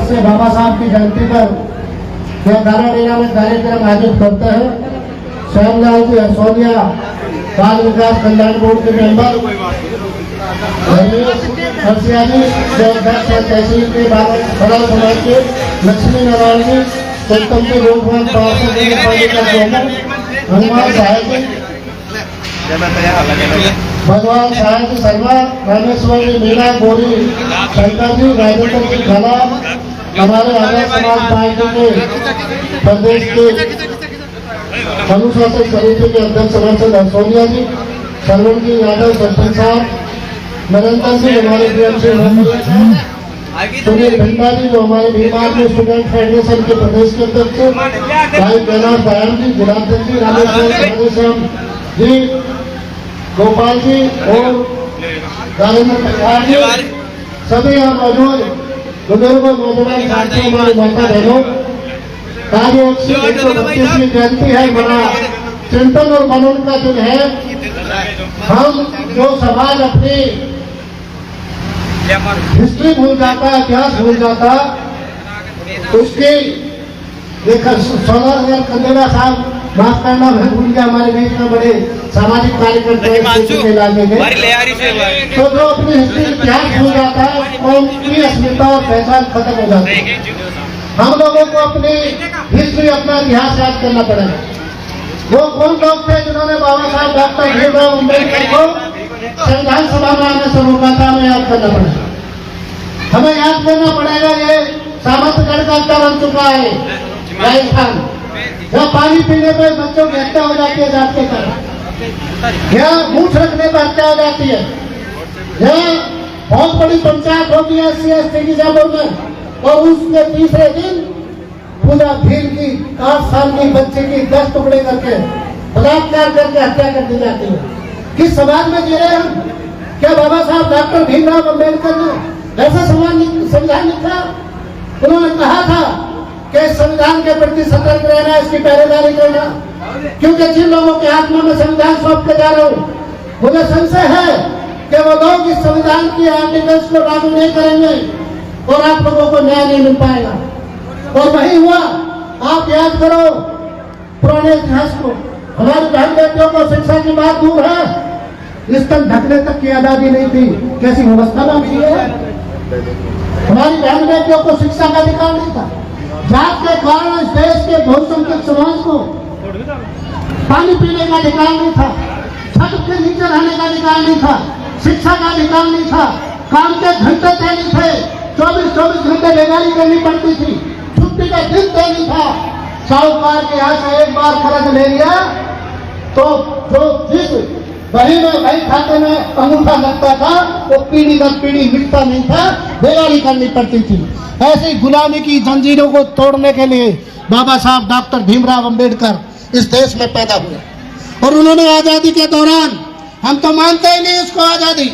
से बाबा साहब की जयंती पर धाराडेरा में कार्यक्रम आयोजित करते हैं। श्यामलाल जी असोनिया बाल विकास कल्याण बोर्ड के मेंबर, हर्षिया जी जो अध्यक्ष है तहसील के बड़ा समाज के, लक्ष्मी नारायण जी उत्तम के लोकभवन हनुमान सहाय जी, भगवान सहाय जी शर्मा, रामेश्वर जी मीना, गोरी शंकर जी, राजेंद्र जी खला, हमारे आजाद समाज पार्टी के प्रदेश के अनुशासन समिति के अध्यक्ष रामचंद्र सोनिया जी, सरवण जी यादव सरपंच साहब, निरंतर जी हमारे बीएमसी सुनील भिंडा जी जो हमारे बीमार में स्टूडेंट फेडरेशन के प्रदेश के अध्यक्ष, भाई कैलाश बयान जी, गुलाबचंद जी, रामेश्वर जी, गोपाल जी और राजेंद्र प्रसाद जी, सभी यहाँ मौजूद बुजुर्गों, नौजवान साथियों, हमारे माता बहनों, कार्य 132वीं जयंती है। बड़ा चिंतन और मनन का दिन है। हम जो समाज अपनी हिस्ट्री भूल जाता है, इतिहास भूल जाता, उसकी देखा सोलर कंदेला साहब माफ करना मैं भूल गया, हमारे बीच में बड़े सामाजिक कार्यकर्ता इलाके के, तो जो अपनी हिस्ट्री इतिहास भूल जाता है कौम की अस्मिता और पहचान खत्म हो जाती है। हम लोगों को अपनी हिस्ट्री, अपना इतिहास याद करना पड़ेगा। वो कौन लोग थे जिन्होंने बाबा साहब डॉक्टर भीमराव अम्बेडकर को संविधान सभा में आने से रोका था, हमें याद करना पड़ेगा। हमें याद करना पड़ेगा ये सामंतगढ़ का अड्डा बन चुका है राजस्थान, जहाँ पानी पीने पर बच्चों की हत्या हो जाती है जात के कारण, यहाँ मूठ रखने पर हत्या हो जाती है, यहाँ बहुत बड़ी पंचायत होती है SC/ST की जयपुर में, और उसके तीसरे दिन पूरा भील की 8 साल की बच्चे की 10 टुकड़े करके बलात्कार करके हत्या कर दी जाती है। किस समाज में जी रहे हम? क्या बाबा साहब डॉक्टर भीमराव अम्बेडकर ने ऐसा संविधान लिखा? उन्होंने कहा था कि संविधान के प्रति सतर्क रहना, इसकी पहरेदारी करना, क्योंकि जिन लोगों के हाथ में मैं संविधान सौंप के जा रहा हूँ, मुझे संशय है कि वो लोग इस संविधान की आर्टिकल्स को लागू नहीं करेंगे और आप लोगों को न्याय नहीं मिल पाएगा। और वही हुआ। आप याद करो पुराने इतिहास को, हमारी बहन बेटियों को शिक्षा की बात दूर है, स्तन ढकने तक की आजादी नहीं थी, कैसी व्यवस्था नामी है। हमारी बहन बेटियों को शिक्षा का अधिकार नहीं था। जात के कारण इस देश के बहुसंख्यक समाज को पानी पीने का अधिकार नहीं था, छत के नीचे रहने का अधिकार नहीं था, शिक्षा का अधिकार नहीं था, काम के घंटे तय नहीं थे, 24 घंटे बेगारी करनी पड़ती थी, छुट्टी का दिन तय नहीं था। साहूकार के यहाँ से एक बार कर्ज ले लिया तो जो जिस बही में भाई खाते में अंगूठा लगता था वो पीढ़ी दर पीढ़ी मिटता नहीं था, बेगारी करनी पड़ती थी। ऐसी गुलामी की जंजीरों को तोड़ने के लिए बाबा साहब डॉक्टर भीमराव अम्बेडकर इस देश में पैदा हुए और उन्होंने आजादी के दौरान, हम तो मानते ही नहीं उसको आजादी,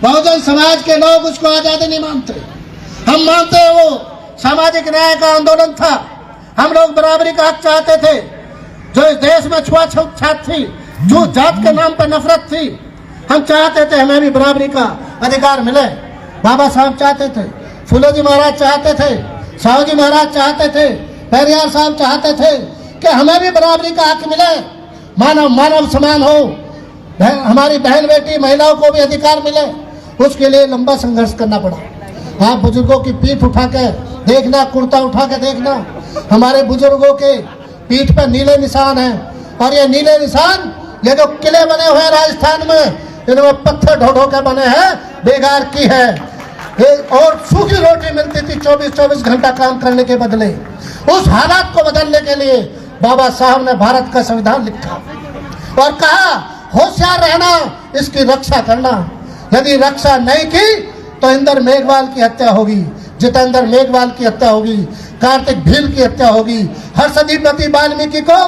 बहुजन समाज के लोग उसको आजादी नहीं मानते। हम मानते हैं वो सामाजिक न्याय का आंदोलन था। हम लोग बराबरी का हक चाहते थे। जो इस देश में छुआछूत थी, जो जात के नाम पर नफरत थी, हम चाहते थे हमें भी बराबरी का अधिकार मिले। बाबा साहब चाहते थे, फूले जी महाराज चाहते थे, साहू जी महाराज चाहते थे, पेरियार साहब चाहते थे कि हमें भी बराबरी का हक मिले, मानव समान हो, हमारी बहन बेटी महिलाओं को भी अधिकार मिले। उसके लिए लंबा संघर्ष करना पड़ा। आप बुजुर्गों की पीठ उठा के देखना, कुर्ता उठा के देखना, हमारे बुजुर्गों के पीठ पर नीले निशान हैं। और ये नीले निशान, ये जो किले बने हुए हैं राजस्थान में, इनमें पत्थर ढो ढो के बने हैं, बेगार की है। और सूखी रोटी मिलती थी 24 घंटा काम करने के बदले। उस हालात को बदलने के लिए बाबा साहब ने भारत का संविधान लिखा और कहा होशियार रहना, इसकी रक्षा करना। यदि रक्षा नहीं की तो इंदर मेघवाल की हत्या होगी, जितेंद्र मेघवाल की हत्या होगी, कार्तिक भील की हत्या होगी, हर्षदीप वाल्मीकि को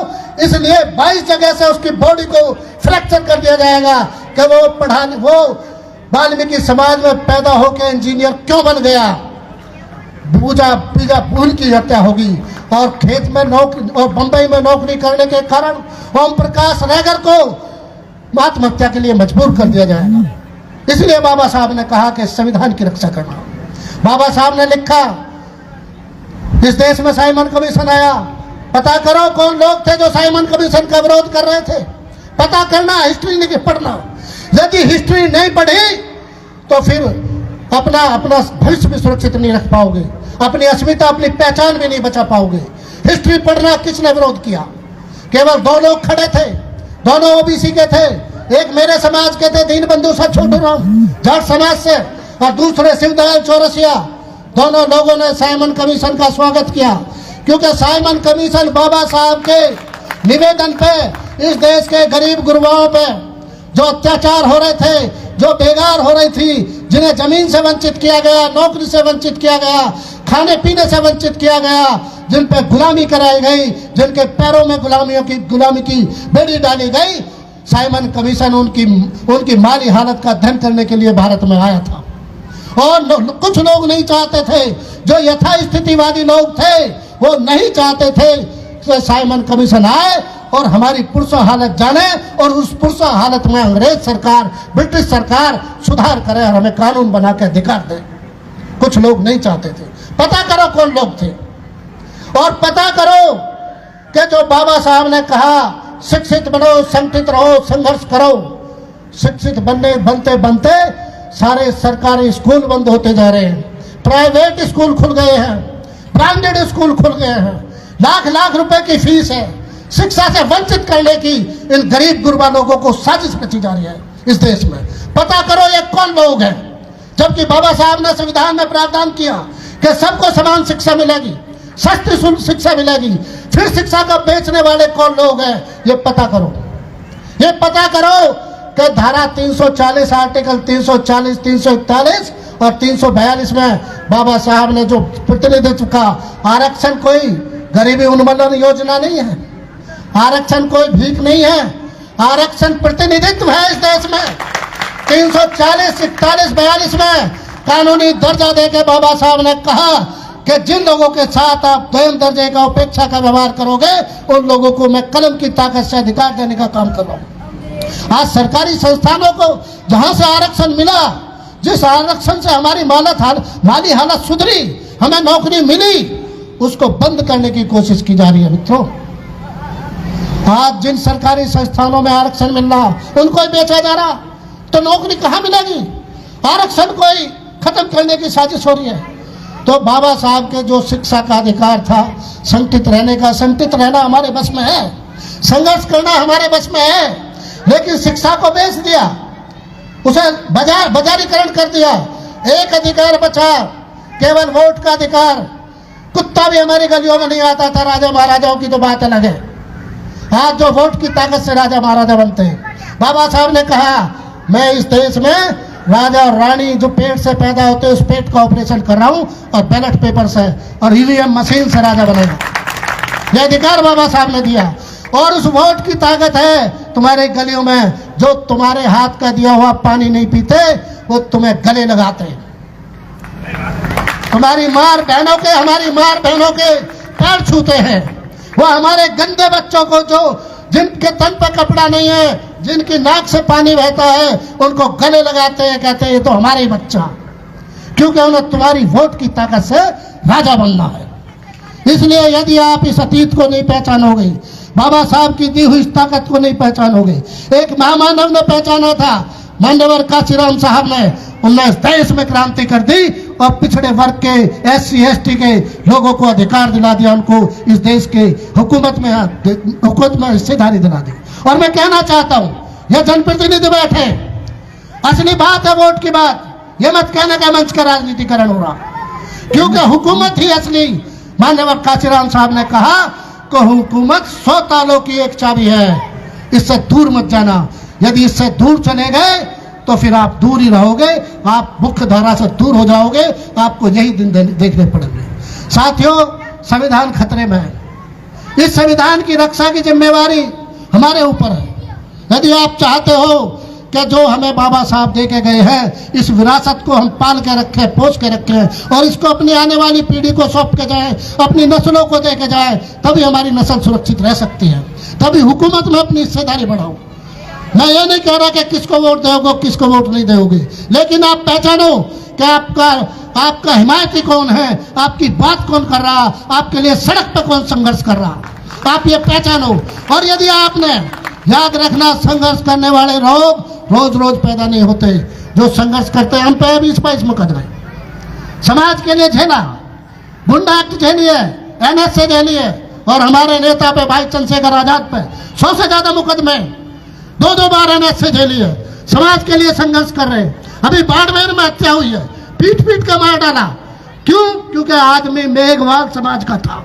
इसलिए 22 जगह से उसकी बॉडी को फ्रैक्चर कर दिया जाएगा कि वो वाल्मीकि समाज में पैदा होकर इंजीनियर क्यों बन गया। पूजा भूल की हत्या होगी और खेत में नौकरी और बंबई में नौकरी करने के कारण ओम प्रकाश रैगर को आत्महत्या के लिए मजबूर कर दिया जाएगा। इसलिए बाबा साहब ने कहा कि संविधान की रक्षा करना। बाबा साहब ने लिखा इस देश में साइमन कमीशन आया, पता करो कौन लोग थे जो साइमन कमीशन का विरोध कर रहे थे। पता करना, हिस्ट्री नहीं पढ़ना। यदि हिस्ट्री नहीं पढ़ी तो फिर अपना भविष्य भी सुरक्षित नहीं रख पाओगे, अपनी अस्मिता, अपनी पहचान भी नहीं बचा पाओगे। हिस्ट्री पढ़ना, किसने विरोध किया? केवल दो लोग खड़े थे, दोनों ओबीसी के थे। एक मेरे समाज के थे, दीनबंधु सर छोटूराम जाट समाज से, और दूसरे शिवदयाल चौरसिया। दोनों लोगों ने साइमन कमीशन का स्वागत किया, क्योंकि साइमन कमीशन बाबा साहब के निवेदन पे इस देश के गरीब गुरबाओं पे जो अत्याचार हो रहे थे, जो बेगार हो रही थी, जिन्हें जमीन से वंचित किया गया, नौकरी से वंचित किया गया, खाने पीने से वंचित किया गया, जिन पे गुलामी कराई गई, जिनके पैरों में गुलामी की बेड़ी डाली गई, साइमन कमीशन उनकी माली हालत का अध्ययन करने के लिए भारत में आया था। और कुछ लोग नहीं चाहते थे, जो यथास्थितिवादी लोग थे, वो नहीं चाहते थे कि साइमन कमीशन आए और हमारी पुरसा हालत जाने, और उस पुरसा हालत में अंग्रेज सरकार, ब्रिटिश सरकार सुधार करे और हमें कानून बना के अधिकार दे। कुछ लोग नहीं चाहते थे। पता करो कौन लोग थे, और पता करो कि जो बाबा साहब ने कहा शिक्षित बनो, संगठित रहो, संघर्ष करो। शिक्षित बनते बनते सारे सरकारी स्कूल बंद होते जा रहे हैं, प्राइवेट स्कूल खुल गए हैं, ब्रांडेड स्कूल खुल गए हैं, लाख लाख रुपए की फीस है। शिक्षा से वंचित करने की इन गरीब गुरबा लोगों को साजिश रची जा रही है इस देश में। पता करो ये कौन लोग हैं, जबकि बाबा साहब ने संविधान में प्रावधान किया कि सबको समान शिक्षा मिलेगी, सस्ती शिक्षा मिलेगी। फिर शिक्षा को बेचने वाले कौन लोग हैं, ये पता करो। ये पता करो कि धारा 340, आर्टिकल 340, 341 और 342 में बाबा साहब ने जो प्रतिनिधित्व का आरक्षण कोई गरीबी उन्मूलन योजना नहीं है, आरक्षण कोई भीख नहीं है, आरक्षण प्रतिनिधित्व है इस देश में। 340, 41, 42 में कानूनी दर्जा देके बाबा साहब ने कहा कि जिन लोगों के साथ आप दोयम दर्जे का उपेक्षा का व्यवहार करोगे, उन लोगों को मैं कलम की ताकत से अधिकार देने का काम कर रहा हूं। आज सरकारी संस्थानों को जहां से आरक्षण मिला, जिस आरक्षण से हमारी माली हालत सुधरी, हमें नौकरी मिली, उसको बंद करने की कोशिश की जा रही है। मित्रों, आज जिन सरकारी संस्थानों में आरक्षण मिल रहा, उनको ही बेचा जा रहा, तो नौकरी कहां मिलेगी? आरक्षण को ही खत्म करने की साजिश हो रही है। तो बाबा साहब के जो शिक्षा का अधिकार था, संगठित रहने का, संगठित रहना हमारे बस में है, संघर्ष करना हमारे बस में है, लेकिन शिक्षा को बेच दिया, उसे बाजारीकरण कर दिया। एक अधिकार बचा, केवल वोट का अधिकार। कुत्ता भी हमारी गलियों में नहीं आता था, राजा महाराजाओं की तो बात अलग है। आज जो वोट की ताकत से राजा महाराजा बनते हैं। बाबा साहब ने कहा, मैं इस देश में राजा और रानी जो पेट से पैदा होते हैं, उस पेट का ऑपरेशन कर रहा हूं, और बैलेट पेपर से और ईवीएम मशीन से राजा बनेगा। यह अधिकार बाबा साहब ने दिया। और उस वोट की ताकत है तुम्हारे गलियों में, जो तुम्हारे हाथ का दिया हुआ पानी नहीं पीते, वो तुम्हें गले लगाते हैं। तुम्हारी मार बहनों के, हमारी मार बहनों के पैर छूते हैं। वो हमारे गंदे बच्चों को, जो जिनके तन पर कपड़ा नहीं है, जिनकी नाक से पानी बहता है, उनको गले लगाते हैं, कहते हैं ये तो हमारे ही बच्चा, क्योंकि उन्हें तुम्हारी वोट की ताकत से राजा बनना है। इसलिए यदि आप इस अतीत को नहीं पहचानोगे, बाबा साहब की दी हुई इस ताकत को नहीं पहचानोगे, एक महामानव ने पहचाना था, मान्यवर काशीराम साहब ने, उन्होंने इस देश में क्रांति कर दी और पिछड़े वर्ग के, SC ST के लोगों को अधिकार दिला दिया, उनको इस देश के हुकूमत में हिस्सेदारी दिला दी। और मैं कहना चाहता हूं, यह जनप्रतिनिधि बैठे, असली बात है वोट की बात, यह मत कहने का मंच का राजनीतिकरण हो रहा, क्योंकि हुकूमत ही असली। मान्यवर काशीराम साहब ने कहा कि हुकूमत 100 तालों की एक चाबी है, इससे दूर मत जाना। यदि इससे दूर चले गए तो फिर आप दूर ही रहोगे, आप मुख्य धारा से दूर हो जाओगे, आपको यही दिन देखने पड़ेंगे। साथियों, संविधान खतरे में है। इस संविधान की रक्षा की जिम्मेवारी हमारे ऊपर है। यदि आप चाहते हो कि जो हमें बाबा साहब दे के गए हैं, इस विरासत को हम पाल के रखें, पोष के रखें, और इसको अपनी आने वाली पीढ़ी को सौंप के जाएं, अपनी नस्लों को दे के जाएं, तभी हमारी नस्ल सुरक्षित रह सकती है। तभी हुकूमत में अपनी हिस्सेदारी बढ़ाओ। मैं ये नहीं कह रहा कि किसको वोट दोगे, किसको वोट नहीं दोगे, लेकिन आप पहचानो कि आपका हिमायती कौन है, आपकी बात कौन कर रहा, आपके लिए सड़क पर कौन संघर्ष कर रहा, आप ये पहचानो। और यदि आपने याद रखना, संघर्ष करने वाले लोग रोज रोज पैदा नहीं होते। जो संघर्ष करते हैं, हम पे 20-22 मुकदमे समाज के लिए झेला, गुंडा एक्ट झेलिए, NSA झेलिए, और हमारे नेता पे भाई चंद्रशेखर आजाद पे 100 से ज्यादा मुकदमे, 2-2 बार NSA झेलिए, समाज के लिए संघर्ष कर रहे। अभी बाड़मेर में हत्या हुई है, पीट पीट कर मार डाला। क्यों? क्योंकि आदमी मेघवाल समाज का था,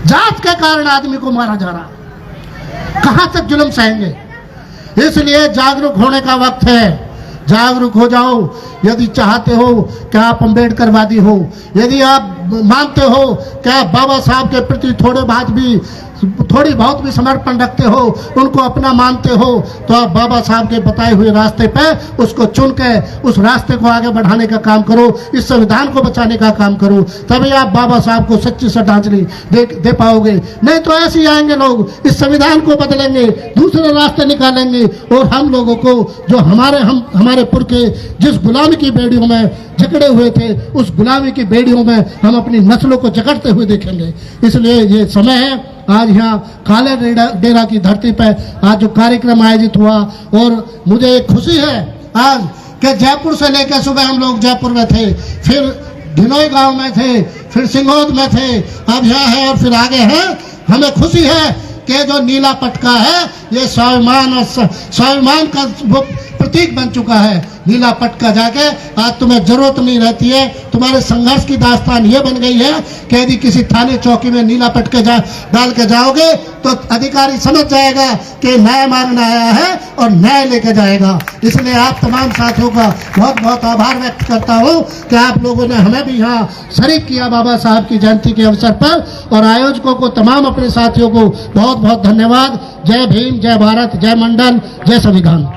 जात के कारण आदमी को मारा जा रहा। कहां तक जुल्म सहेंगे? इसलिए जागरूक होने का वक्त है, जागरूक हो जाओ। यदि चाहते हो कि आप अम्बेडकरवादी हो, यदि आप मानते हो कि आप बाबा साहब के प्रति थोड़ी बहुत भी समर्पण रखते हो, उनको अपना मानते हो, तो आप बाबा साहब के बताए हुए रास्ते पे उसको चुन के उस रास्ते को आगे बढ़ाने का काम करो, इस संविधान को बचाने का काम करो। तभी आप बाबा साहब को सच्ची श्रद्धांजलि दे पाओगे। नहीं तो ऐसे ही आएंगे लोग, इस संविधान को बदलेंगे, दूसरे रास्ते निकालेंगे, और हम लोगों को जो हमारे पुरखे जिस गुलामी की बेड़ियों में जकड़े हुए थे, उस गुलामी की बेड़ियों में हम अपनी नस्लों को जकड़ते हुए देखेंगे। इसलिए ये समय है, आज यहाँ काले डेरा की धरती पर आज जो कार्यक्रम आयोजित हुआ, और मुझे एक खुशी है आज कि जयपुर से लेकर सुबह हम लोग जयपुर में थे, फिर ढिनोई गांव में थे, फिर सिंगोद में थे, अब यहाँ है और फिर आगे है। हमें खुशी है कि जो नीला पटका है ये स्वाभिमान का प्रतीक बन चुका है। नीला पटका जाके आज तुम्हें जरूरत नहीं रहती है। तुम्हारे संघर्ष की दास्तान ये बन गई है कि यदि किसी थाने चौकी में नीला पटका डाल के जाओगे तो अधिकारी समझ जाएगा कि न्याय मांगना आया है और न्याय लेके जाएगा। इसलिए आप तमाम साथियों का बहुत बहुत आभार व्यक्त करता हूँ कि आप लोगों ने हमें भी यहाँ शरीक किया बाबा साहब की जयंती के अवसर पर, और आयोजकों को, तमाम अपने साथियों को बहुत बहुत धन्यवाद। जय भीम, जय भारत, जय मंडल, जय संविधान।